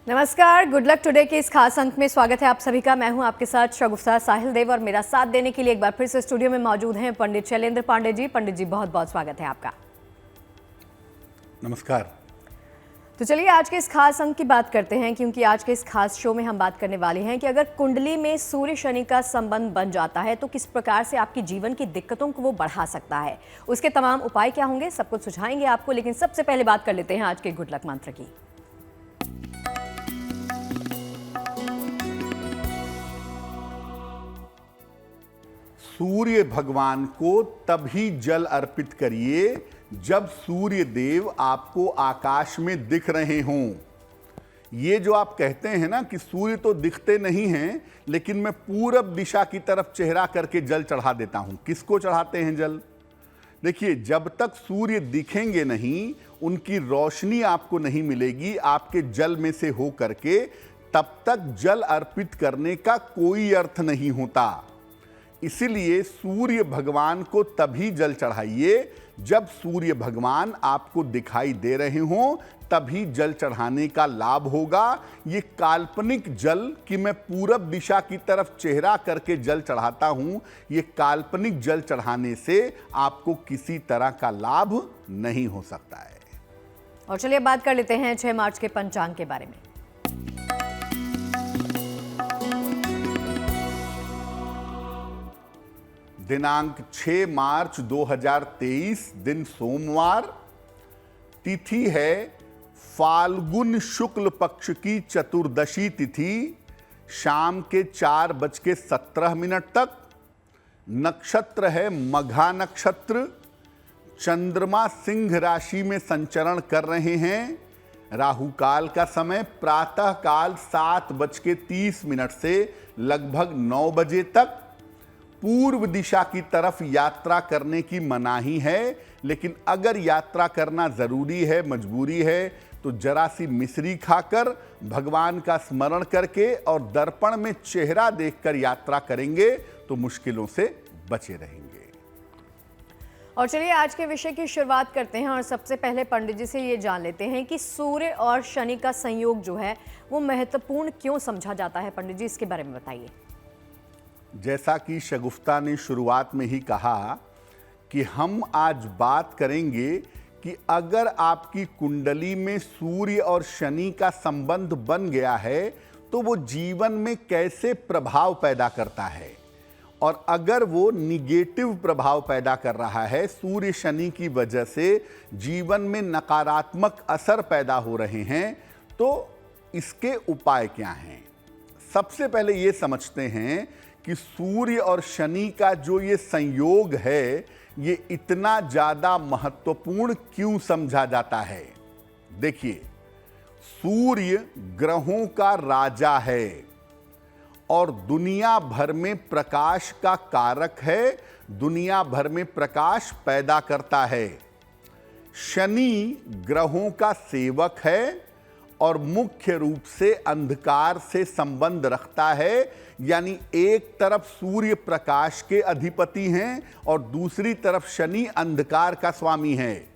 नमस्कार, good luck today के इस खास अंक में स्वागत है आप सभी का। मैं हूं आपके साथ शगुफ्ता साहिल देव और मेरा साथ देने के लिए एक बार फिर से स्टूडियो में मौजूद हैं पंडित शैलेंद्र पांडे जी। पंडित जी, बहुत बहुत स्वागत है आपका। नमस्कार। तो चलिए आज के इस खास अंक की बात करते हैं, क्योंकि आज के इस खास शो में हम बात करने वाले हैं कि अगर कुंडली में सूर्य शनि का संबंध बन जाता है तो किस प्रकार से आपकी जीवन की दिक्कतों को वो बढ़ा सकता है, उसके तमाम उपाय क्या होंगे, सब कुछ सुझाएंगे आपको। लेकिन सबसे पहले बात कर लेते हैं आज के गुड लक मंत्र की। सूर्य भगवान को तभी जल अर्पित करिए जब सूर्य देव आपको आकाश में दिख रहे हों। ये जो आप कहते हैं ना कि सूर्य तो दिखते नहीं हैं, लेकिन मैं पूरब दिशा की तरफ चेहरा करके जल चढ़ा देता हूं। किसको चढ़ाते हैं जल? देखिए, जब तक सूर्य दिखेंगे नहीं, उनकी रोशनी आपको नहीं मिलेगी आपके जल में से हो करके, तब तक जल अर्पित करने का कोई अर्थ नहीं होता। इसीलिए सूर्य भगवान को तभी जल चढ़ाइए जब सूर्य भगवान आपको दिखाई दे रहे हों, तभी जल चढ़ाने का लाभ होगा। ये काल्पनिक जल कि मैं पूरब दिशा की तरफ चेहरा करके जल चढ़ाता हूं, ये काल्पनिक जल चढ़ाने से आपको किसी तरह का लाभ नहीं हो सकता है। और चलिए बात कर लेते हैं 6 मार्च के पंचांग के बारे में। दिनांक 6 मार्च 2023, दिन सोमवार, तिथि है फाल्गुन शुक्ल पक्ष की चतुर्दशी तिथि, शाम के 4:17 तक। नक्षत्र है मघा नक्षत्र। चंद्रमा सिंह राशि में संचरण कर रहे हैं। राहु काल का समय प्रातः काल 7:30 से लगभग 9 बजे तक। पूर्व दिशा की तरफ यात्रा करने की मनाही है, लेकिन अगर यात्रा करना जरूरी है, मजबूरी है, तो जरा सी मिश्री खाकर, भगवान का स्मरण करके और दर्पण में चेहरा देखकर यात्रा करेंगे तो मुश्किलों से बचे रहेंगे। और चलिए आज के विषय की शुरुआत करते हैं और सबसे पहले पंडित जी से ये जान लेते हैं कि सूर्य और शनि का संयोग जो है वो महत्वपूर्ण क्यों समझा जाता है। पंडित जी, इसके बारे में बताइए। जैसा कि शगुफ्ता ने शुरुआत में ही कहा कि हम आज बात करेंगे कि अगर आपकी कुंडली में सूर्य और शनि का संबंध बन गया है तो वो जीवन में कैसे प्रभाव पैदा करता है, और अगर वो निगेटिव प्रभाव पैदा कर रहा है, सूर्य शनि की वजह से जीवन में नकारात्मक असर पैदा हो रहे हैं, तो इसके उपाय क्या हैं। सबसे पहले ये समझते हैं कि सूर्य और शनि का जो ये संयोग है, ये इतना ज़्यादा महत्वपूर्ण क्यों समझा जाता है। देखिए, सूर्य ग्रहों का राजा है और दुनिया भर में प्रकाश का कारक है, दुनिया भर में प्रकाश पैदा करता है। शनि ग्रहों का सेवक है और मुख्य रूप से अंधकार से संबंध रखता है। यानी एक तरफ सूर्य प्रकाश के अधिपति हैं और दूसरी तरफ शनि अंधकार का स्वामी है।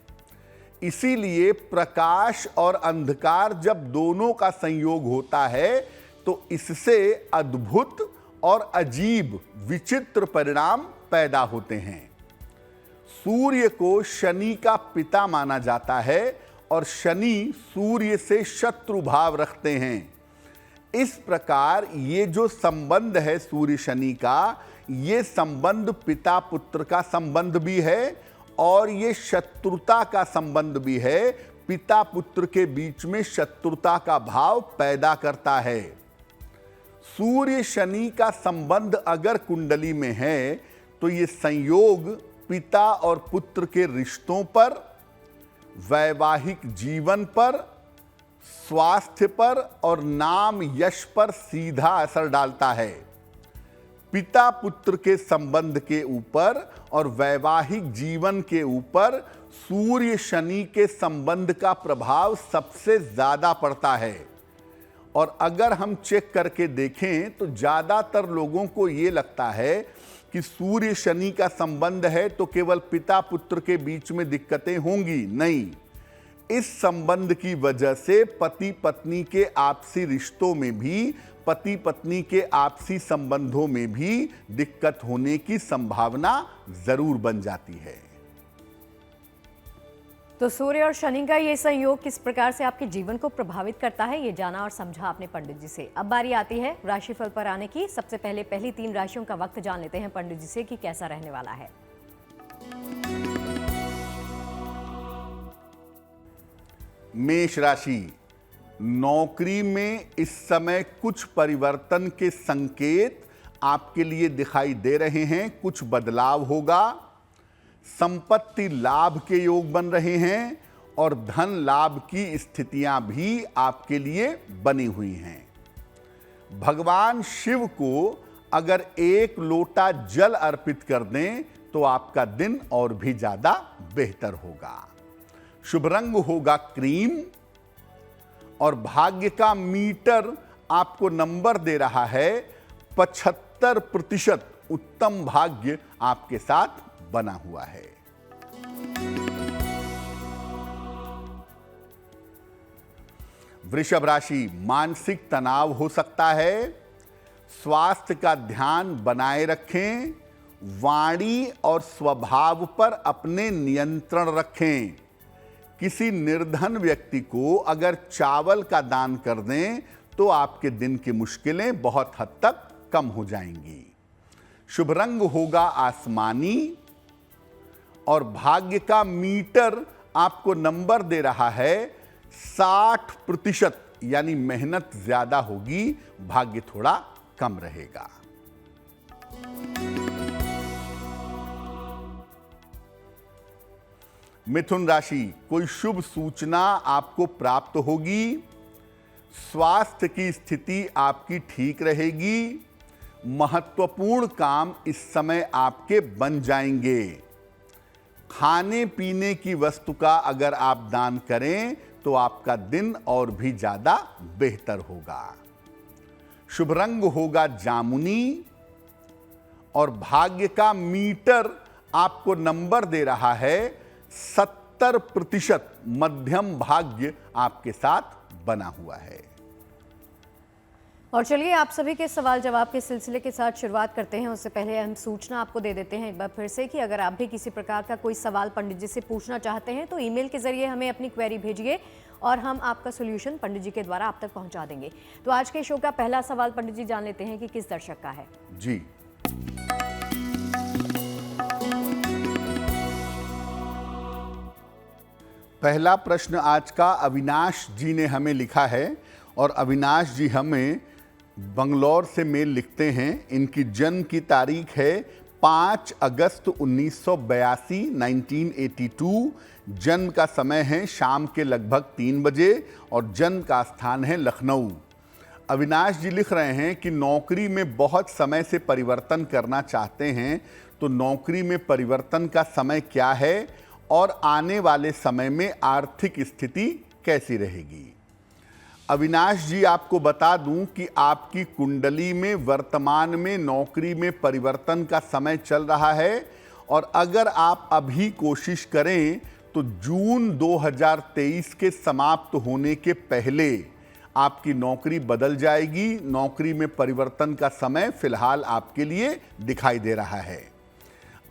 इसीलिए प्रकाश और अंधकार जब दोनों का संयोग होता है तो इससे अद्भुत और अजीब विचित्र परिणाम पैदा होते हैं। सूर्य को शनि का पिता माना जाता है और शनि सूर्य से शत्रु भाव रखते हैं। इस प्रकार ये जो संबंध है सूर्य शनि का, ये संबंध पिता पुत्र का संबंध भी है और ये शत्रुता का संबंध भी है। पिता पुत्र के बीच में शत्रुता का भाव पैदा करता है। सूर्य शनि का संबंध अगर कुंडली में है तो ये संयोग पिता और पुत्र के रिश्तों पर, वैवाहिक जीवन पर, स्वास्थ्य पर और नाम यश पर सीधा असर डालता है। पिता पुत्र के संबंध के ऊपर और वैवाहिक जीवन के ऊपर सूर्य शनि के संबंध का प्रभाव सबसे ज्यादा पड़ता है। और अगर हम चेक करके देखें तो ज्यादातर लोगों को ये लगता है कि सूर्य शनि का संबंध है तो केवल पिता पुत्र के बीच में दिक्कतें होंगी। नहीं, इस संबंध की वजह से पति पत्नी के आपसी रिश्तों में भी, पति पत्नी के आपसी संबंधों में भी दिक्कत होने की संभावना जरूर बन जाती है। तो सूर्य और शनि का ये संयोग किस प्रकार से आपके जीवन को प्रभावित करता है, ये जाना और समझा आपने पंडित जी से। अब बारी आती है राशिफल पर आने की। सबसे पहले पहली 3 राशियों का वक्त जान लेते हैं पंडित जी से कि कैसा रहने वाला है। मेष राशि, नौकरी में इस समय कुछ परिवर्तन के संकेत आपके लिए दिखाई दे रहे हैं। कुछ बदलाव होगा। संपत्ति लाभ के योग बन रहे हैं और धन लाभ की स्थितियां भी आपके लिए बनी हुई हैं। भगवान शिव को अगर 1 लोटा जल अर्पित कर दें तो आपका दिन और भी ज्यादा बेहतर होगा। शुभ रंग होगा क्रीम और भाग्य का मीटर आपको नंबर दे रहा है 75%। उत्तम भाग्य आपके साथ बना हुआ है। वृषभ राशि, मानसिक तनाव हो सकता है। स्वास्थ्य का ध्यान बनाए रखें। वाणी और स्वभाव पर अपने नियंत्रण रखें। किसी निर्धन व्यक्ति को अगर चावल का दान कर दें तो आपके दिन की मुश्किलें बहुत हद तक कम हो जाएंगी। शुभ रंग होगा आसमानी और भाग्य का मीटर आपको नंबर दे रहा है 60%, यानी मेहनत ज्यादा होगी, भाग्य थोड़ा कम रहेगा। मिथुन राशि, कोई शुभ सूचना आपको प्राप्त होगी। स्वास्थ्य की स्थिति आपकी ठीक रहेगी। महत्वपूर्ण काम इस समय आपके बन जाएंगे। खाने पीने की वस्तु का अगर आप दान करें तो आपका दिन और भी ज्यादा बेहतर होगा। शुभ रंग होगा जामुनी और भाग्य का मीटर आपको नंबर दे रहा है 70%। मध्यम भाग्य आपके साथ बना हुआ है। और चलिए आप सभी के सवाल जवाब के सिलसिले के साथ शुरुआत करते हैं। उससे पहले हम सूचना आपको दे देते हैं एक बार फिर से कि अगर आप भी किसी प्रकार का कोई सवाल पंडित जी से पूछना चाहते हैं तो ईमेल के जरिए हमें अपनी क्वेरी भेजिए और हम आपका सोल्यूशन पंडित जी के द्वारा आप तक पहुंचा देंगे। तो आज के शो का पहला सवाल पंडित जी जान लेते हैं कि किस दर्शक का है। जी, पहला प्रश्न आज का अविनाश जी ने हमें लिखा है और अविनाश जी हमें बंगलौर से मेल लिखते हैं। इनकी जन्म की तारीख है 5 अगस्त 1982, 1982। जन्म का समय है शाम के लगभग 3 बजे और जन्म का स्थान है लखनऊ। अविनाश जी लिख रहे हैं कि नौकरी में बहुत समय से परिवर्तन करना चाहते हैं, तो नौकरी में परिवर्तन का समय क्या है और आने वाले समय में आर्थिक स्थिति कैसी रहेगी। अविनाश जी, आपको बता दूं कि आपकी कुंडली में वर्तमान में नौकरी में परिवर्तन का समय चल रहा है और अगर आप अभी कोशिश करें तो जून 2023 के समाप्त होने के पहले आपकी नौकरी बदल जाएगी। नौकरी में परिवर्तन का समय फिलहाल आपके लिए दिखाई दे रहा है।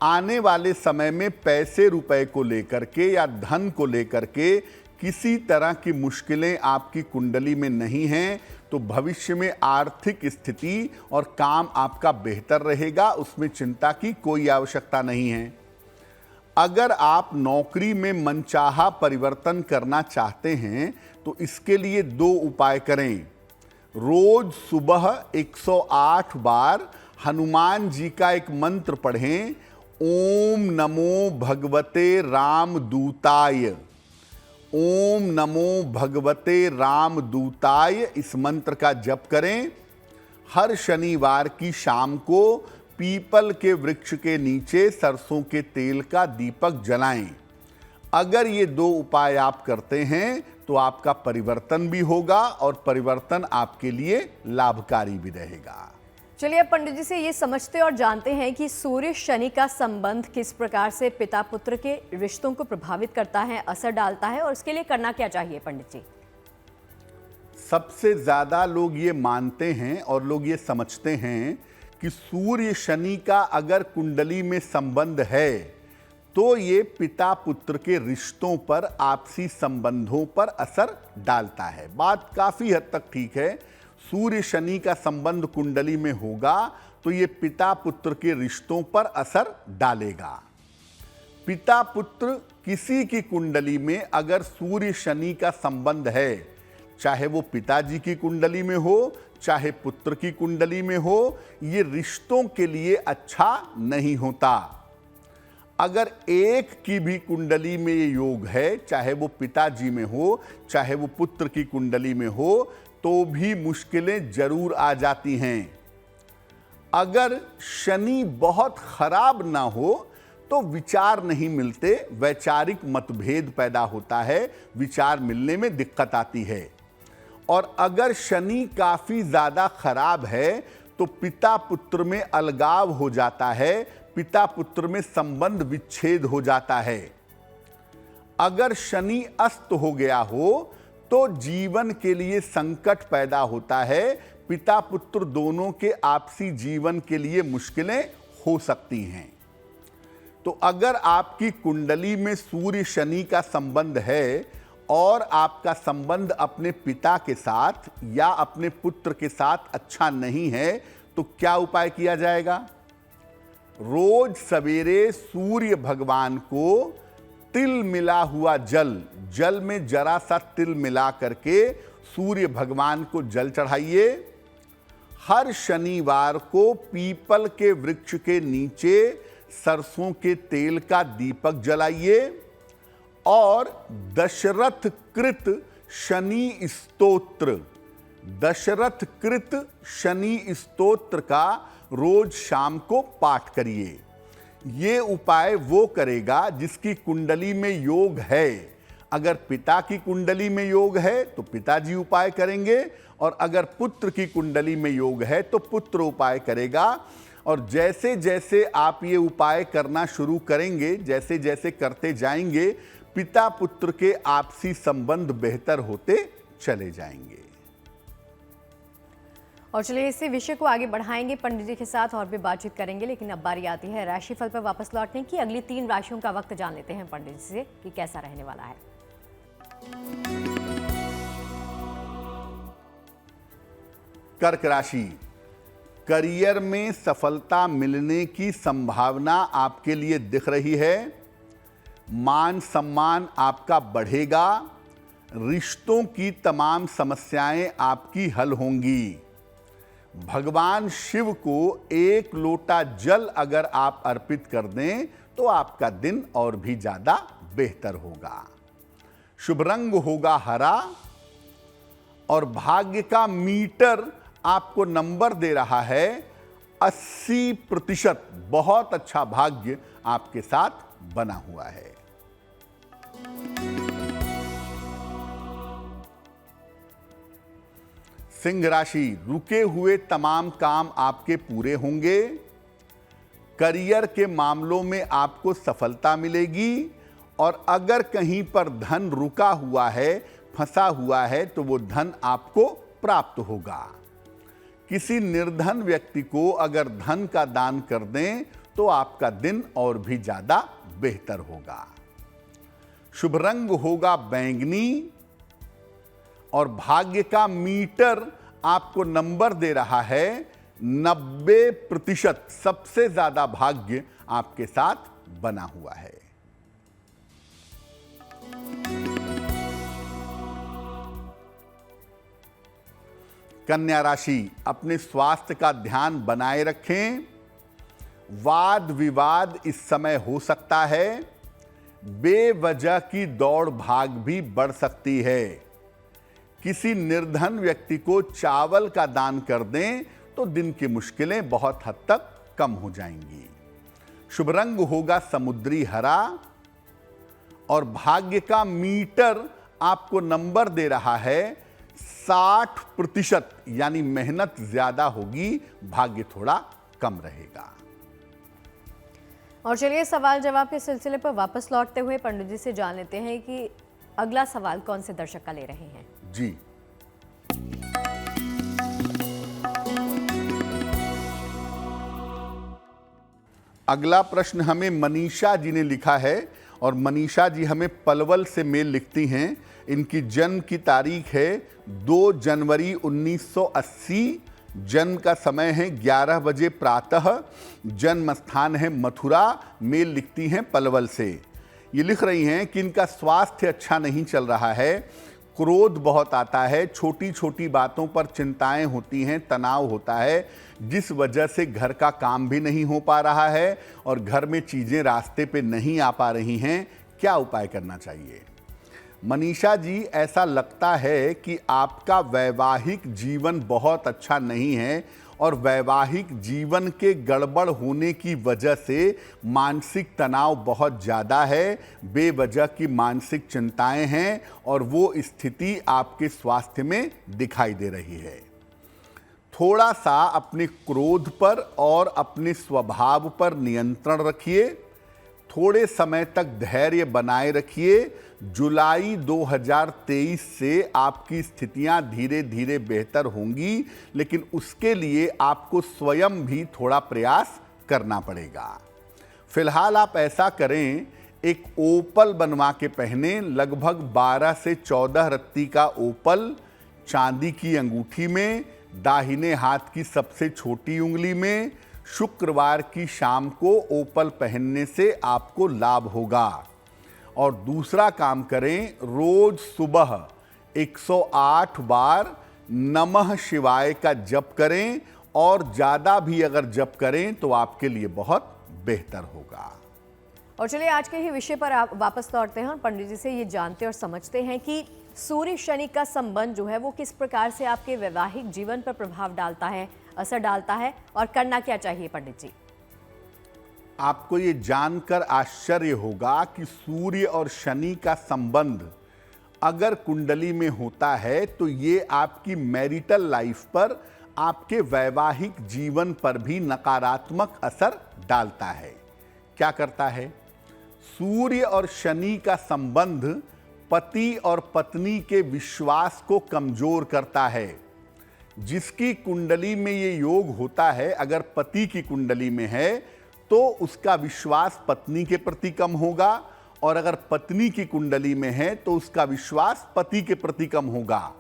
आने वाले समय में पैसे रुपए को लेकर के या धन को लेकर के किसी तरह की मुश्किलें आपकी कुंडली में नहीं हैं, तो भविष्य में आर्थिक स्थिति और काम आपका बेहतर रहेगा, उसमें चिंता की कोई आवश्यकता नहीं है। अगर आप नौकरी में मनचाहा परिवर्तन करना चाहते हैं तो इसके लिए 2 उपाय करें। रोज सुबह 108 बार हनुमान जी का एक मंत्र पढ़ें, ओम नमो भगवते रामदूताय। ओम नमो भगवते रामदूताय, इस मंत्र का जप करें। हर शनिवार की शाम को पीपल के वृक्ष के नीचे सरसों के तेल का दीपक जलाएं। अगर ये 2 उपाय आप करते हैं तो आपका परिवर्तन भी होगा और परिवर्तन आपके लिए लाभकारी भी रहेगा। चलिए अब पंडित जी से ये समझते और जानते हैं कि सूर्य शनि का संबंध किस प्रकार से पिता पुत्र के रिश्तों को प्रभावित करता है, असर डालता है, और उसके लिए करना क्या चाहिए पंडित जी। सबसे ज्यादा लोग ये मानते हैं और लोग ये समझते हैं कि सूर्य शनि का अगर कुंडली में संबंध है तो ये पिता पुत्र के रिश्तों पर, आपसी संबंधों पर असर डालता है। बात काफी हद तक ठीक है। सूर्य शनि का संबंध कुंडली में होगा तो ये पिता पुत्र के रिश्तों पर असर डालेगा। पिता पुत्र किसी की कुंडली में अगर सूर्य शनि का संबंध है, चाहे वो पिताजी की कुंडली में हो चाहे पुत्र की कुंडली में हो, ये रिश्तों के लिए अच्छा नहीं होता। अगर एक की भी कुंडली में ये योग है, चाहे वो पिताजी में हो चाहे वो पुत्र की कुंडली में हो, तो भी मुश्किलें जरूर आ जाती हैं। अगर शनि बहुत खराब ना हो तो विचार नहीं मिलते, वैचारिक मतभेद पैदा होता है, विचार मिलने में दिक्कत आती है। और अगर शनि काफी ज्यादा खराब है तो पिता पुत्र में अलगाव हो जाता है, पिता पुत्र में संबंध विच्छेद हो जाता है। अगर शनि अस्त हो गया हो तो जीवन के लिए संकट पैदा होता है, पिता पुत्र दोनों के आपसी जीवन के लिए मुश्किलें हो सकती हैं। तो अगर आपकी कुंडली में सूर्य शनि का संबंध है और आपका संबंध अपने पिता के साथ या अपने पुत्र के साथ अच्छा नहीं है, तो क्या उपाय किया जाएगा? रोज सवेरे सूर्य भगवान को तिल मिला हुआ जल में जरा सा तिल मिला करके सूर्य भगवान को जल चढ़ाइए। हर शनिवार को पीपल के वृक्ष के नीचे सरसों के तेल का दीपक जलाइए और दशरथ कृत शनि स्तोत्र, दशरथ कृत शनि स्तोत्र का रोज शाम को पाठ करिए। ये उपाय वो करेगा जिसकी कुंडली में योग है। अगर पिता की कुंडली में योग है तो पिताजी उपाय करेंगे, और अगर पुत्र की कुंडली में योग है तो पुत्र उपाय करेगा। और जैसे जैसे आप ये उपाय करना शुरू करेंगे, जैसे जैसे करते जाएंगे, पिता पुत्र के आपसी संबंध बेहतर होते चले जाएंगे। और चलिए इसी विषय को आगे बढ़ाएंगे, पंडित जी के साथ और भी बातचीत करेंगे, लेकिन अब बारी आती है राशिफल पर वापस लौटने की। अगली 3 राशियों का वक्त जान लेते हैं पंडित जी से कि कैसा रहने वाला है। कर्क राशि, करियर में सफलता मिलने की संभावना आपके लिए दिख रही है। मान सम्मान आपका बढ़ेगा। रिश्तों की तमाम समस्याएं आपकी हल होंगी। भगवान शिव को 1 लोटा जल अगर आप अर्पित कर दें तो आपका दिन और भी ज्यादा बेहतर होगा। शुभ रंग होगा हरा और भाग्य का मीटर आपको नंबर दे रहा है 80%। बहुत अच्छा भाग्य आपके साथ बना हुआ है। सिंह राशि, रुके हुए तमाम काम आपके पूरे होंगे। करियर के मामलों में आपको सफलता मिलेगी, और अगर कहीं पर धन रुका हुआ है, फंसा हुआ है, तो वो धन आपको प्राप्त होगा। किसी निर्धन व्यक्ति को अगर धन का दान कर दें तो आपका दिन और भी ज्यादा बेहतर होगा। शुभ रंग होगा बैंगनी और भाग्य का मीटर आपको नंबर दे रहा है 90%। सबसे ज्यादा भाग्य आपके साथ बना हुआ है। कन्या राशि, अपने स्वास्थ्य का ध्यान बनाए रखें। वाद विवाद इस समय हो सकता है। बेवजह की दौड़ भाग भी बढ़ सकती है। किसी निर्धन व्यक्ति को चावल का दान कर दें तो दिन की मुश्किलें बहुत हद तक कम हो जाएंगी। शुभ रंग होगा समुद्री हरा और भाग्य का मीटर आपको नंबर दे रहा है 60% यानी मेहनत ज्यादा होगी, भाग्य थोड़ा कम रहेगा। और चलिए सवाल जवाब के सिलसिले पर वापस लौटते हुए पंडित जी से जान लेते हैं कि अगला सवाल कौन से दर्शक का ले रहे हैं। जी, अगला प्रश्न हमें मनीषा जी ने लिखा है और मनीषा जी हमें पलवल से मेल लिखती हैं। इनकी जन्म की तारीख है 2 जनवरी 1980। जन्म का समय है 11 बजे प्रातः। जन्म स्थान है मथुरा। मेल लिखती हैं पलवल से। ये लिख रही हैं कि इनका स्वास्थ्य अच्छा नहीं चल रहा है, क्रोध बहुत आता है, छोटी छोटी बातों पर चिंताएं होती हैं, तनाव होता है, जिस वजह से घर का काम भी नहीं हो पा रहा है और घर में चीज़ें रास्ते पे नहीं आ पा रही हैं। क्या उपाय करना चाहिए? मनीषा जी, ऐसा लगता है कि आपका वैवाहिक जीवन बहुत अच्छा नहीं है और वैवाहिक जीवन के गड़बड़ होने की वजह से मानसिक तनाव बहुत ज़्यादा है, बेवजह की मानसिक चिंताएं हैं और वो स्थिति आपके स्वास्थ्य में दिखाई दे रही है। थोड़ा सा अपने क्रोध पर और अपने स्वभाव पर नियंत्रण रखिए। थोड़े समय तक धैर्य बनाए रखिए। जुलाई 2023 से आपकी स्थितियां धीरे धीरे बेहतर होंगी, लेकिन उसके लिए आपको स्वयं भी थोड़ा प्रयास करना पड़ेगा। फिलहाल आप ऐसा करें, एक ओपल बनवा के पहने, लगभग 12 से 14 रत्ती का ओपल चांदी की अंगूठी में, दाहिने हाथ की सबसे छोटी उंगली में। शुक्रवार की शाम को ओपल पहनने से आपको लाभ होगा। और दूसरा काम करें, रोज सुबह 108 बार नमः शिवाय का जप करें और ज़्यादा भी अगर जप करें तो आपके लिए बहुत बेहतर होगा। और चलिए आज के ही विषय पर आप वापस लौटते हैं और पंडित जी से ये जानते और समझते हैं कि सूर्य शनि का संबंध जो है वो किस प्रकार से आपके वैवाहिक जीवन पर प्रभाव डालता है, असर डालता है और करना क्या चाहिए पंडित जी। आपको ये जानकर आश्चर्य होगा कि सूर्य और शनि का संबंध अगर कुंडली में होता है तो ये आपकी मैरिटल लाइफ पर, आपके वैवाहिक जीवन पर भी नकारात्मक असर डालता है। क्या करता है? सूर्य और शनि का संबंध पति और पत्नी के विश्वास को कमजोर करता है। जिसकी कुंडली में ये योग होता है, अगर पति की कुंडली में है तो उसका विश्वास पत्नी के प्रति कम होगा, और अगर पत्नी की कुंडली में है तो उसका विश्वास पति के प्रति कम होगा।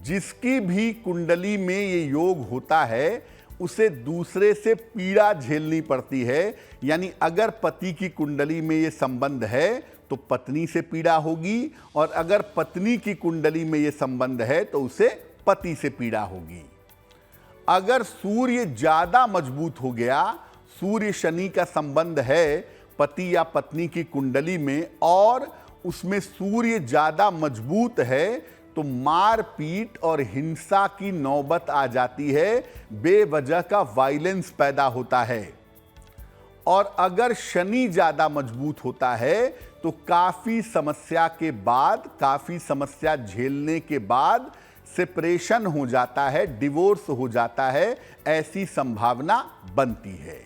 जिसकी भी कुंडली में ये योग होता है उसे दूसरे से पीड़ा झेलनी पड़ती है। यानी अगर पति की कुंडली में ये संबंध है तो पत्नी से पीड़ा होगी, और अगर पत्नी की कुंडली में ये संबंध है तो उसे पति से पीड़ा होगी। अगर सूर्य ज्यादा मजबूत हो गया, सूर्य शनि का संबंध है पति या पत्नी की कुंडली में और उसमें सूर्य ज्यादा मजबूत है, तो मारपीट और हिंसा की नौबत आ जाती है, बेवजह का वायलेंस पैदा होता है। और अगर शनि ज्यादा मजबूत होता है तो काफी समस्या के बाद, काफी समस्या झेलने के बाद सेपरेशन हो जाता है, डिवोर्स हो जाता है, ऐसी संभावना बनती है।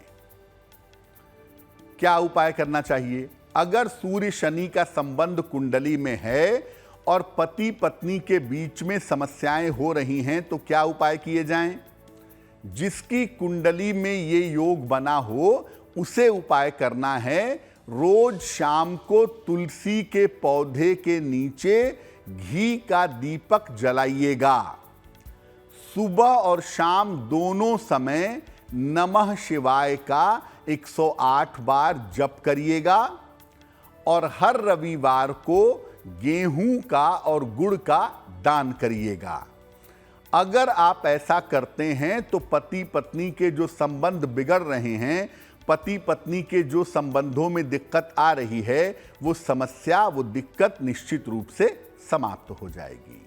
क्या उपाय करना चाहिए? अगर सूर्य शनि का संबंध कुंडली में है और पति पत्नी के बीच में समस्याएं हो रही हैं तो क्या उपाय किए जाएं? जिसकी कुंडली में ये योग बना हो उसे उपाय करना है। रोज शाम को तुलसी के पौधे के नीचे घी का दीपक जलाइएगा। सुबह और शाम दोनों समय नमः शिवाय का 108 बार जप करिएगा। और हर रविवार को गेहूं का और गुड़ का दान करिएगा। अगर आप ऐसा करते हैं तो पति पत्नी के जो संबंध बिगड़ रहे हैं, पति पत्नी के जो संबंधों में दिक्कत आ रही है, वो समस्या, वो दिक्कत निश्चित रूप से समाप्त हो जाएगी।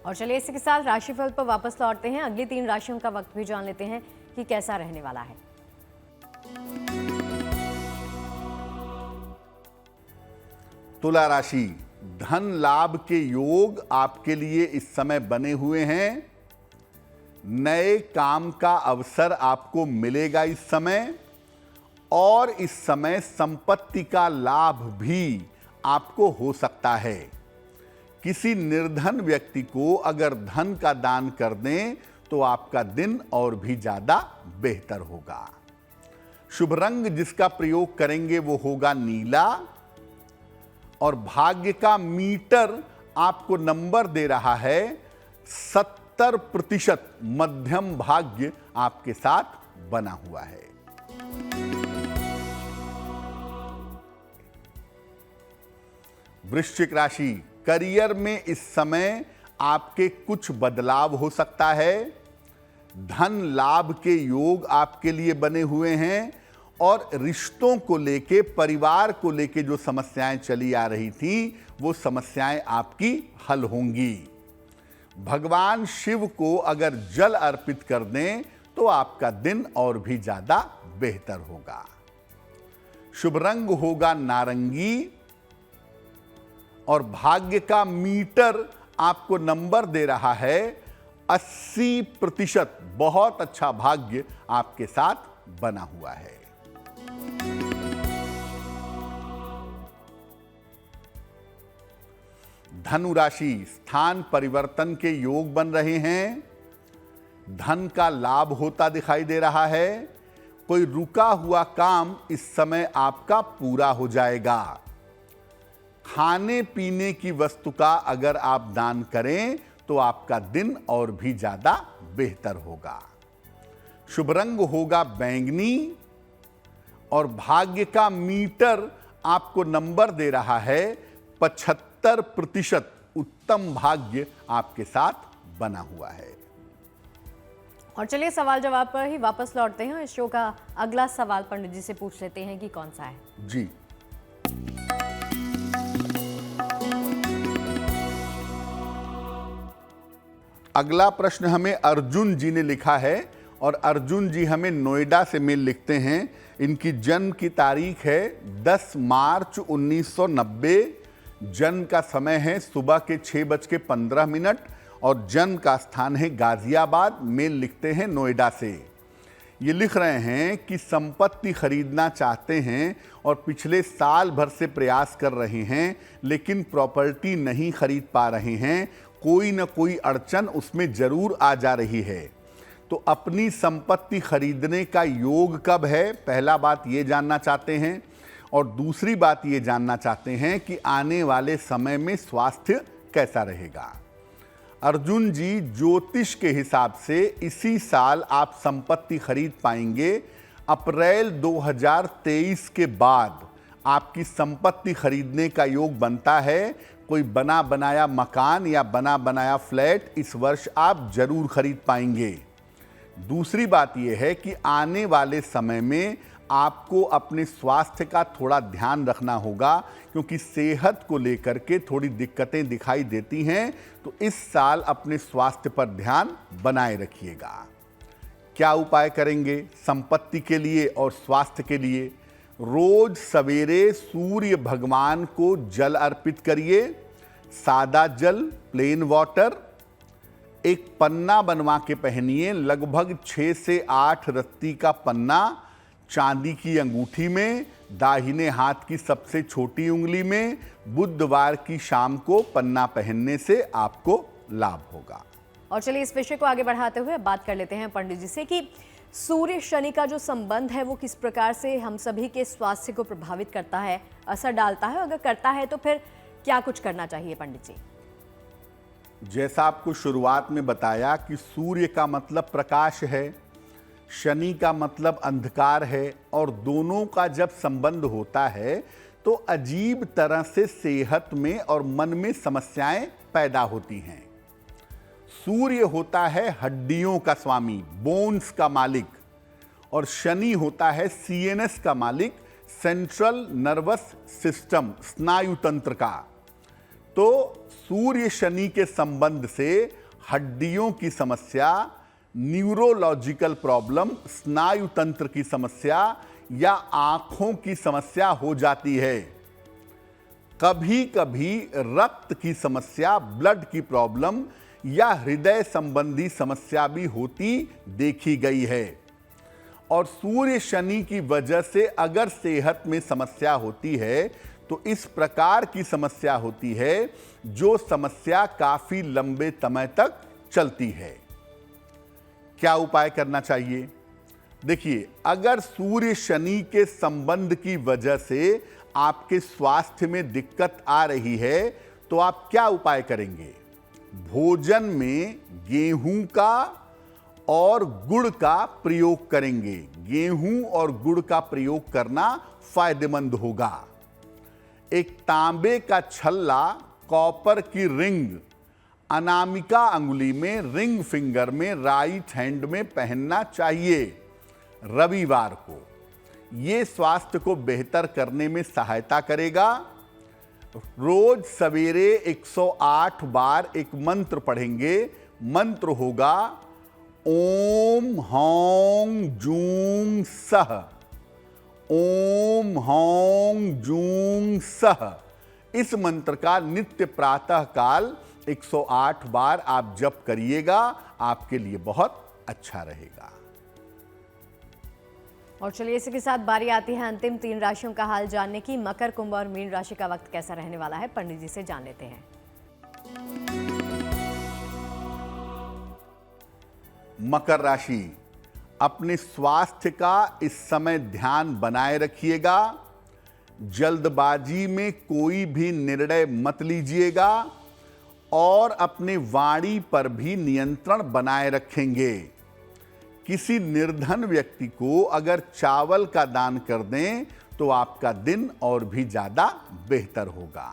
और चलिए इसी के साथ राशिफल पर वापस लौटते हैं। अगली 3 राशियों का वक्त भी जान लेते हैं कि कैसा रहने वाला है। तुला राशि, धन लाभ के योग आपके लिए इस समय बने हुए हैं। नए काम का अवसर आपको मिलेगा इस समय, और इस समय संपत्ति का लाभ भी आपको हो सकता है। किसी निर्धन व्यक्ति को अगर धन का दान कर दें तो आपका दिन और भी ज्यादा बेहतर होगा। शुभ रंग जिसका प्रयोग करेंगे वो होगा नीला, और भाग्य का मीटर आपको नंबर दे रहा है 70%। मध्यम भाग्य आपके साथ बना हुआ है। वृश्चिक राशि, करियर में इस समय आपके कुछ बदलाव हो सकता है। धन लाभ के योग आपके लिए बने हुए हैं, और रिश्तों को लेके, परिवार को लेके जो समस्याएं चली आ रही थी वो समस्याएं आपकी हल होंगी। भगवान शिव को अगर जल अर्पित कर दें तो आपका दिन और भी ज्यादा बेहतर होगा। शुभ रंग होगा नारंगी, और भाग्य का मीटर आपको नंबर दे रहा है 80%। बहुत अच्छा भाग्य आपके साथ बना हुआ है। धनु राशि, स्थान परिवर्तन के योग बन रहे हैं। धन का लाभ होता दिखाई दे रहा है। कोई रुका हुआ काम इस समय आपका पूरा हो जाएगा। खाने पीने की वस्तु का अगर आप दान करें तो आपका दिन और भी ज्यादा बेहतर होगा। शुभ रंग होगा बैंगनी, और भाग्य का मीटर आपको नंबर दे रहा है 75%। उत्तम भाग्य आपके साथ बना हुआ है। और चलिए सवाल जवाब पर ही वापस लौटते हैं। इस शो का अगला सवाल पंडित जी से पूछ लेते हैं कि कौन सा है। जी, अगला प्रश्न हमें अर्जुन जी ने लिखा है, और अर्जुन जी हमें नोएडा से मेल लिखते हैं। इनकी जन्म की तारीख है 10 मार्च 1990। जन्म का समय है सुबह के 6:15, और जन्म का स्थान है गाजियाबाद। मेल लिखते हैं नोएडा से। ये लिख रहे हैं कि संपत्ति खरीदना चाहते हैं और पिछले साल भर से प्रयास कर रहे हैं, लेकिन प्रॉपर्टी नहीं खरीद पा रहे हैं। कोई न कोई अड़चन उसमें जरूर आ जा रही है। तो अपनी संपत्ति खरीदने का योग कब है, पहला बात ये जानना चाहते हैं। और दूसरी बात ये जानना चाहते हैं कि आने वाले समय में स्वास्थ्य कैसा रहेगा। अर्जुन जी, ज्योतिष के हिसाब से इसी साल आप संपत्ति खरीद पाएंगे। अप्रैल 2023 के बाद आपकी संपत्ति खरीदने का योग बनता है। कोई बना बनाया मकान या बना बनाया फ्लैट इस वर्ष आप जरूर खरीद पाएंगे। दूसरी बात यह है कि आने वाले समय में आपको अपने स्वास्थ्य का थोड़ा ध्यान रखना होगा, क्योंकि सेहत को लेकर के थोड़ी दिक्कतें दिखाई देती हैं। तो इस साल अपने स्वास्थ्य पर ध्यान बनाए रखिएगा। क्या उपाय करेंगे संपत्ति के लिए और स्वास्थ्य के लिए? रोज सवेरे सूर्य भगवान को जल अर्पित करिए। सादा जल, प्लेन वाटर। एक पन्ना बनवा के पहनिए, लगभग 6 से 8 रत्ती का पन्ना, चांदी की अंगूठी में, दाहिने हाथ की सबसे छोटी उंगली में। बुधवार की शाम को पन्ना पहनने से आपको लाभ होगा। और चलिए इस विषय को आगे बढ़ाते हुए बात कर लेते हैं पंडित जी से कि सूर्य शनि का जो संबंध है वो किस प्रकार से हम सभी के स्वास्थ्य को प्रभावित करता है, असर डालता है। अगर करता है तो फिर क्या कुछ करना चाहिए पंडित जी? जैसा आपको शुरुआत में बताया कि सूर्य का मतलब प्रकाश है, शनि का मतलब अंधकार है, और दोनों का जब संबंध होता है तो अजीब तरह से सेहत में और मन में समस्याएं पैदा होती हैं। सूर्य होता है हड्डियों का स्वामी, बोन्स का मालिक, और शनि होता है सीएनएस का मालिक, सेंट्रल नर्वस सिस्टम, स्नायु तंत्र का। तो सूर्य शनि के संबंध से हड्डियों की समस्या, न्यूरोलॉजिकल प्रॉब्लम, स्नायु तंत्र की समस्या या आंखों की समस्या हो जाती है। कभी कभी रक्त की समस्या, ब्लड की प्रॉब्लम या हृदय संबंधी समस्या भी होती देखी गई है। और सूर्य शनि की वजह से अगर सेहत में समस्या होती है तो इस प्रकार की समस्या होती है जो समस्या काफी लंबे समय तक चलती है। क्या उपाय करना चाहिए? देखिए, अगर सूर्य शनि के संबंध की वजह से आपके स्वास्थ्य में दिक्कत आ रही है तो आप क्या उपाय करेंगे? भोजन में गेहूं का और गुड़ का प्रयोग करेंगे। गेहूं और गुड़ का प्रयोग करना फायदेमंद होगा। एक तांबे का छल्ला, कॉपर की रिंग अनामिका अंगुली में, रिंग फिंगर में, राइट हैंड में पहनना चाहिए रविवार को। यह स्वास्थ्य को बेहतर करने में सहायता करेगा। रोज सवेरे 108 बार एक मंत्र पढ़ेंगे। मंत्र होगा ओम हौं जूं सह, ओम हौं जूं सह। इस मंत्र का नित्य प्रातः काल 108 बार आप जप करिएगा, आपके लिए बहुत अच्छा रहेगा। और चलिए, इसी के साथ बारी आती है अंतिम 3 राशियों का हाल जानने की। मकर, कुंभ और मीन राशि का वक्त कैसा रहने वाला है, पंडित जी से जान लेते हैं। मकर राशि, अपने स्वास्थ्य का इस समय ध्यान बनाए रखिएगा। जल्दबाजी में कोई भी निर्णय मत लीजिएगा और अपने वाणी पर भी नियंत्रण बनाए रखेंगे। किसी निर्धन व्यक्ति को अगर चावल का दान कर दें तो आपका दिन और भी ज्यादा बेहतर होगा।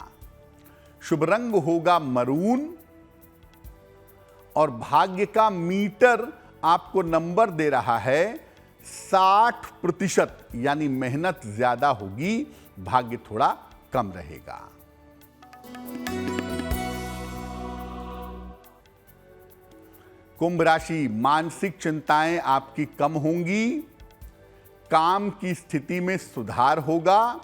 शुभ रंग होगा मरून और भाग्य का मीटर आपको नंबर दे रहा है 60%, यानी मेहनत ज्यादा होगी, भाग्य थोड़ा कम रहेगा। कुंभ राशि, मानसिक चिंताएं आपकी कम होंगी। काम की स्थिति में सुधार होगा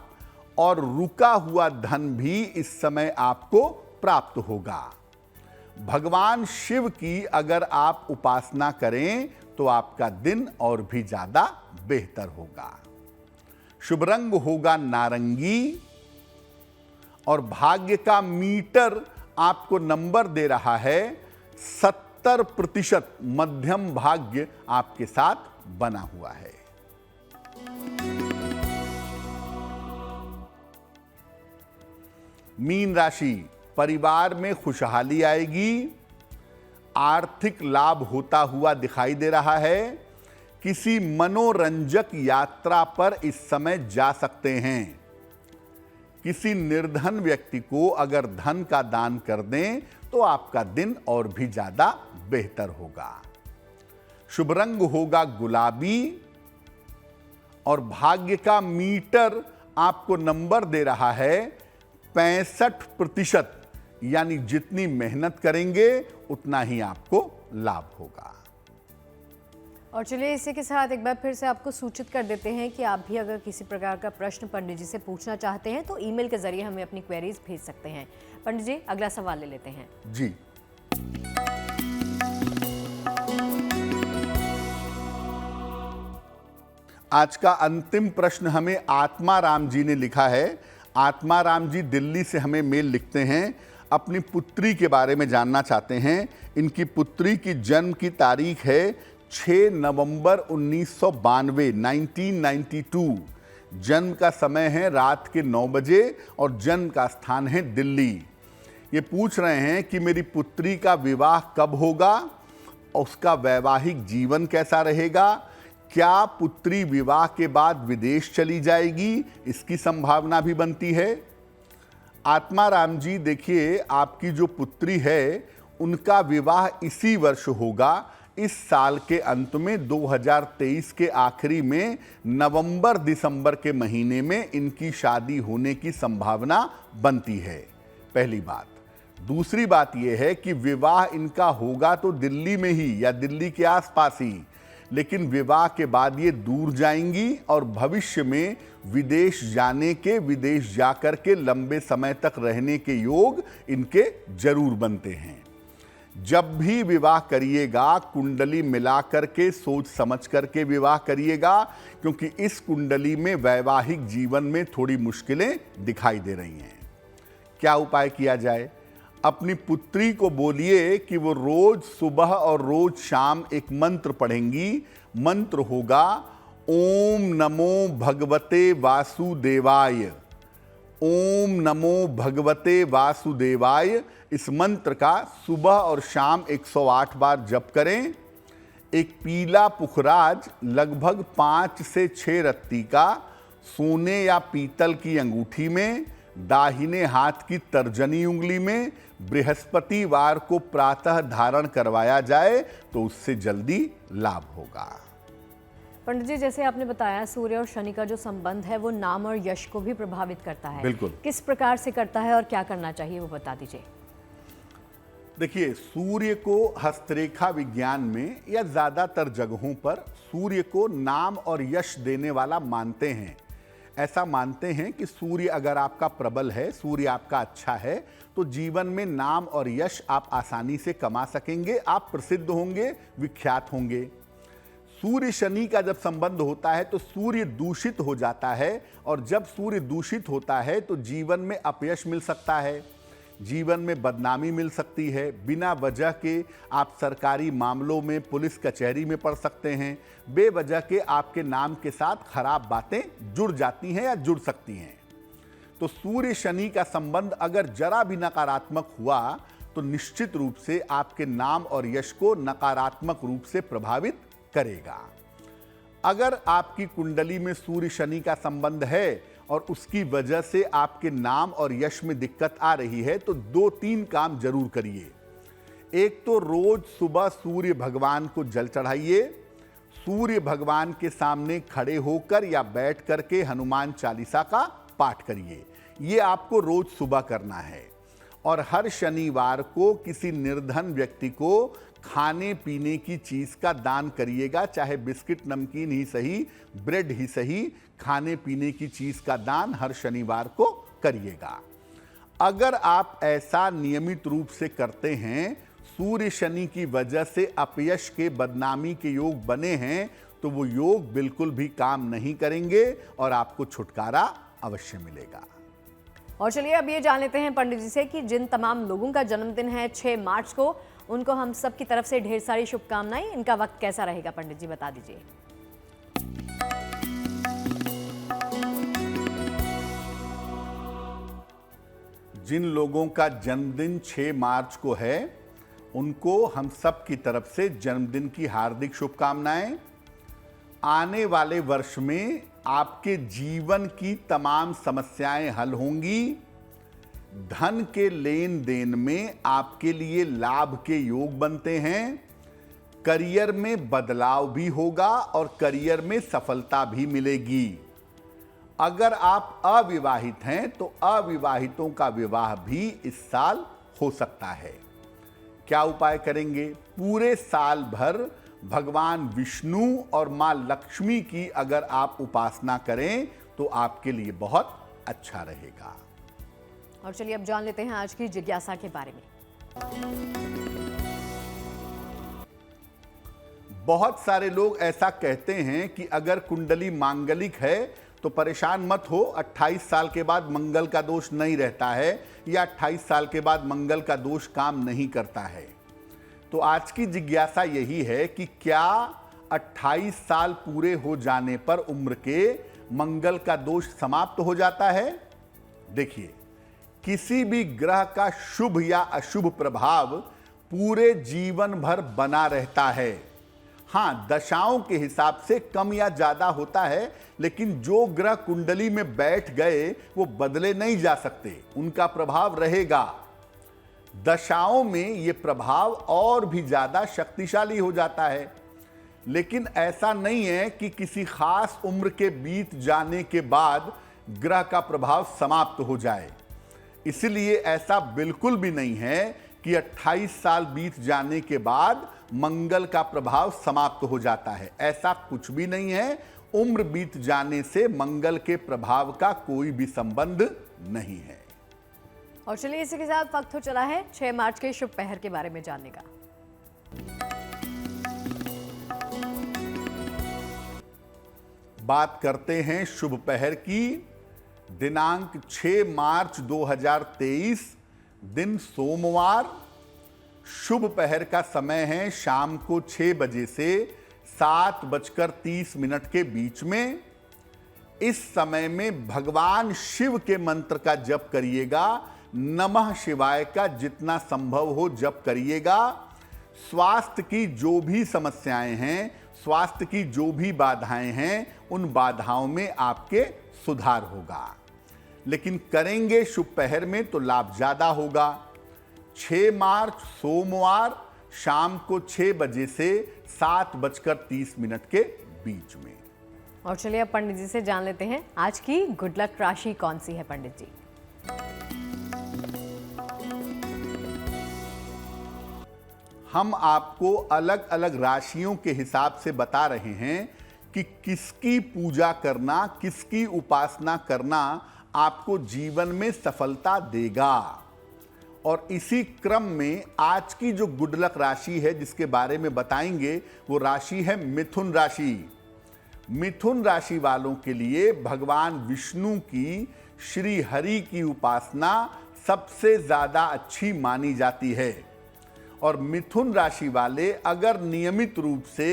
और रुका हुआ धन भी इस समय आपको प्राप्त होगा। भगवान शिव की अगर आप उपासना करें तो आपका दिन और भी ज्यादा बेहतर होगा। शुभ रंग होगा नारंगी और भाग्य का मीटर आपको नंबर दे रहा है 70%। मध्यम भाग्य आपके साथ बना हुआ है। मीन राशि, परिवार में खुशहाली आएगी। आर्थिक लाभ होता हुआ दिखाई दे रहा है। किसी मनोरंजक यात्रा पर इस समय जा सकते हैं। किसी निर्धन व्यक्ति को अगर धन का दान कर दें तो आपका दिन और भी ज्यादा बेहतर होगा। शुभ रंग होगा गुलाबी और भाग्य का मीटर आपको नंबर दे रहा है 65%, यानी जितनी मेहनत करेंगे उतना ही आपको लाभ होगा। और चलिए, इसी के साथ एक बार फिर से आपको सूचित कर देते हैं कि आप भी अगर किसी प्रकार का प्रश्न पंडित जी से पूछना चाहते हैं तो ईमेल के जरिए हमें अपनी क्वेरीज भेज सकते हैं। पंडित जी, अगला सवाल ले लेते हैं। जी, आज का अंतिम प्रश्न हमें आत्मा राम जी ने लिखा है। आत्मा राम जी दिल्ली से हमें मेल लिखते हैं, अपनी पुत्री के बारे में जानना चाहते हैं। इनकी पुत्री की जन्म की तारीख है 6 नवंबर 1992, 1992। जन्म का समय है रात के 9 बजे और जन्म का स्थान है दिल्ली। ये पूछ रहे हैं कि मेरी पुत्री का विवाह कब होगा, उसका वैवाहिक जीवन कैसा रहेगा, क्या पुत्री विवाह के बाद विदेश चली जाएगी, इसकी संभावना भी बनती है। आत्मा राम जी, देखिए, आपकी जो पुत्री है उनका विवाह इसी वर्ष होगा। इस साल के अंत में 2023 के आखिरी में नवंबर दिसंबर के महीने में इनकी शादी होने की संभावना बनती है, पहली बात। दूसरी बात यह है कि विवाह इनका होगा तो दिल्ली में ही या दिल्ली के आसपास ही, लेकिन विवाह के बाद ये दूर जाएंगी और भविष्य में विदेश जाने के, विदेश जाकर के लंबे समय तक रहने के योग इनके जरूर बनते हैं। जब भी विवाह करिएगा कुंडली मिला करके सोच समझ करके विवाह करिएगा, क्योंकि इस कुंडली में वैवाहिक जीवन में थोड़ी मुश्किलें दिखाई दे रही हैं। क्या उपाय किया जाए? अपनी पुत्री को बोलिए कि वो रोज सुबह और रोज शाम एक मंत्र पढ़ेंगी। मंत्र होगा ओम नमो भगवते वासुदेवाय। ओम नमो भगवते वासुदेवाय। इस मंत्र का सुबह और शाम 108 बार जप करें। एक पीला पुखराज लगभग 5 से 6 रत्ती का सोने या पीतल की अंगूठी में, दाहिने हाथ की तर्जनी उंगली में बृहस्पतिवार को प्रातः धारण करवाया जाए तो उससे जल्दी लाभ होगा। पंडित जी, जैसे आपने बताया सूर्य और शनि का जो संबंध है वो नाम और यश को भी प्रभावित करता है। बिल्कुल। किस प्रकार से करता है और क्या करना चाहिए वो बता दीजिए। देखिए, सूर्य को हस्तरेखा विज्ञान में या ज्यादातर जगहों पर सूर्य को नाम और यश देने वाला मानते हैं। ऐसा मानते हैं कि सूर्य अगर आपका प्रबल है, सूर्य आपका अच्छा है, तो जीवन में नाम और यश आप आसानी से कमा सकेंगे, आप प्रसिद्ध होंगे, विख्यात होंगे। सूर्य शनि का जब संबंध होता है तो सूर्य दूषित हो जाता है, और जब सूर्य दूषित होता है तो जीवन में अपयश मिल सकता है, जीवन में बदनामी मिल सकती है। बिना वजह के आप सरकारी मामलों में, पुलिस कचहरी में पड़ सकते हैं। बेवजह के आपके नाम के साथ खराब बातें जुड़ जाती हैं या जुड़ सकती हैं। तो सूर्य शनि का संबंध अगर जरा भी नकारात्मक हुआ तो निश्चित रूप से आपके नाम और यश को नकारात्मक रूप से प्रभावित करेगा। अगर आपकी कुंडली में सूर्य शनि का संबंध है और उसकी वजह से आपके नाम और यश में दिक्कत आ रही है तो 2-3 काम जरूर करिए। एक तो रोज सुबह सूर्य भगवान को जल चढ़ाइए। सूर्य भगवान के सामने खड़े होकर या बैठ करके हनुमान चालीसा का पाठ करिए। ये आपको रोज सुबह करना है। और हर शनिवार को किसी निर्धन व्यक्ति को खाने पीने की चीज का दान करिएगा, चाहे बिस्किट नमकीन ही सही, ब्रेड ही सही, खाने पीने की चीज का दान हर शनिवार को करिएगा। अगर आप ऐसा नियमित रूप से करते हैं, सूर्य शनि की वजह से अपयश के, बदनामी के योग बने हैं, तो वो योग बिल्कुल भी काम नहीं करेंगे और आपको छुटकारा अवश्य मिलेगा। और चलिए अब ये जान लेते हैं पंडित जी से कि जिन तमाम लोगों का जन्मदिन है 6 मार्च को, उनको हम सब की तरफ से ढेर सारी शुभकामनाएं। इनका वक्त कैसा रहेगा पंडित जी, बता दीजिए। जिन लोगों का जन्मदिन 6 मार्च को है उनको हम सब की तरफ से जन्मदिन की हार्दिक शुभकामनाएं। आने वाले वर्ष में आपके जीवन की तमाम समस्याएं हल होंगी। धन के लेन देन में आपके लिए लाभ के योग बनते हैं। करियर में बदलाव भी होगा और करियर में सफलता भी मिलेगी। अगर आप अविवाहित हैं तो अविवाहितों का विवाह भी इस साल हो सकता है। क्या उपाय करेंगे? पूरे साल भर भगवान विष्णु और मां लक्ष्मी की अगर आप उपासना करें तो आपके लिए बहुत अच्छा रहेगा। और चलिए अब जान लेते हैं आज की जिज्ञासा के बारे में। बहुत सारे लोग ऐसा कहते हैं कि अगर कुंडली मांगलिक है तो परेशान मत हो, 28 साल के बाद मंगल का दोष नहीं रहता है, या 28 साल के बाद मंगल का दोष काम नहीं करता है। तो आज की जिज्ञासा यही है कि क्या 28 साल पूरे हो जाने पर उम्र के मंगल का दोष समाप्त हो जाता है? देखिए, किसी भी ग्रह का शुभ या अशुभ प्रभाव पूरे जीवन भर बना रहता है। हाँ, दशाओं के हिसाब से कम या ज्यादा होता है, लेकिन जो ग्रह कुंडली में बैठ गए वो बदले नहीं जा सकते, उनका प्रभाव रहेगा। दशाओं में ये प्रभाव और भी ज्यादा शक्तिशाली हो जाता है। लेकिन ऐसा नहीं है कि किसी खास उम्र के बीत जाने के बाद ग्रह का प्रभाव समाप्त हो जाए। इसलिए ऐसा बिल्कुल भी नहीं है कि 28 साल बीत जाने के बाद मंगल का प्रभाव समाप्त हो जाता है। ऐसा कुछ भी नहीं है, उम्र बीत जाने से मंगल के प्रभाव का कोई भी संबंध नहीं है। और चलिए इसी के साथ वक्त हो चला है 6 मार्च के शुभ पहर के बारे में जानने का। बात करते हैं शुभ पहर की। दिनांक 6 मार्च 2023, दिन सोमवार। शुभ पहर का समय है शाम को 6 बजे से 7:30 के बीच में। इस समय में भगवान शिव के मंत्र का जप करिएगा। नमः शिवाय का जितना संभव हो जप करिएगा। स्वास्थ्य की जो भी समस्याएं हैं, स्वास्थ्य की जो भी बाधाएं हैं, उन बाधाओं में आपके सुधार होगा। लेकिन करेंगे शुभ पहर में तो लाभ ज्यादा होगा। 6 मार्च सोमवार शाम को 6 बजे से 7:30 के बीच में। और चलिए अब पंडित जी से जान लेते हैं आज की गुड लक राशि कौन सी है। पंडित जी, हम आपको अलग अलग राशियों के हिसाब से बता रहे हैं कि किसकी पूजा करना, किसकी उपासना करना आपको जीवन में सफलता देगा। और इसी क्रम में आज की जो गुड लक राशि है जिसके बारे में बताएंगे, वो राशि है मिथुन राशि। मिथुन राशि वालों के लिए भगवान विष्णु की श्री हरि की उपासना सबसे ज्यादा अच्छी मानी जाती है। और मिथुन राशि वाले अगर नियमित रूप से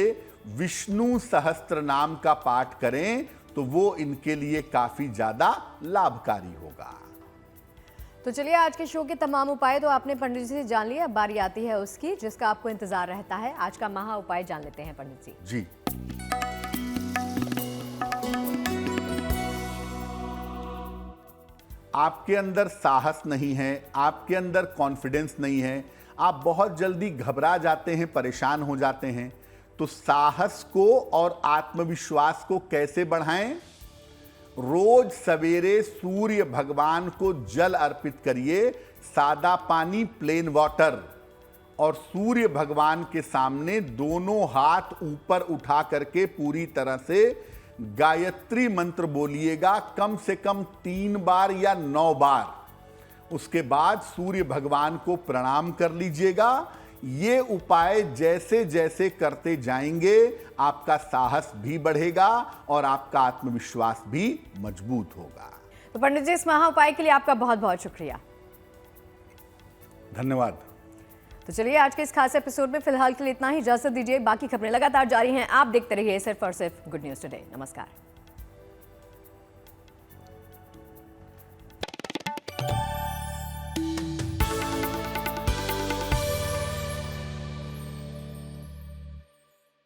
विष्णु सहस्त्र नाम का पाठ करें तो वो इनके लिए काफी ज्यादा लाभकारी होगा। तो चलिए आज के शो के तमाम उपाय तो आपने पंडित जी से जान लिए। अब बारी आती है उसकी जिसका आपको इंतजार रहता है। आज का महा उपाय जान लेते हैं पंडित जी। जी, आपके अंदर साहस नहीं है, आपके अंदर कॉन्फिडेंस नहीं है, आप बहुत जल्दी घबरा जाते हैं, परेशान हो जाते हैं। तो साहस को और आत्मविश्वास को कैसे बढ़ाएं? रोज सवेरे सूर्य भगवान को जल अर्पित करिए, सादा पानी, प्लेन वाटर, और सूर्य भगवान के सामने दोनों हाथ ऊपर उठा करके पूरी तरह से गायत्री मंत्र बोलिएगा, कम से कम 3 बार या 9 बार। उसके बाद सूर्य भगवान को प्रणाम कर लीजिएगा। ये उपाय जैसे जैसे करते जाएंगे आपका साहस भी बढ़ेगा और आपका आत्मविश्वास भी मजबूत होगा। तो पंडित जी इस महा उपाय के लिए आपका बहुत बहुत शुक्रिया। धन्यवाद। तो चलिए आज के इस खास एपिसोड में फिलहाल के लिए इतना ही। इजाजत दीजिए, बाकी खबरें लगातार जारी हैं। आप देखते रहिए सिर्फ और सिर्फ गुड न्यूज टुडे। नमस्कार।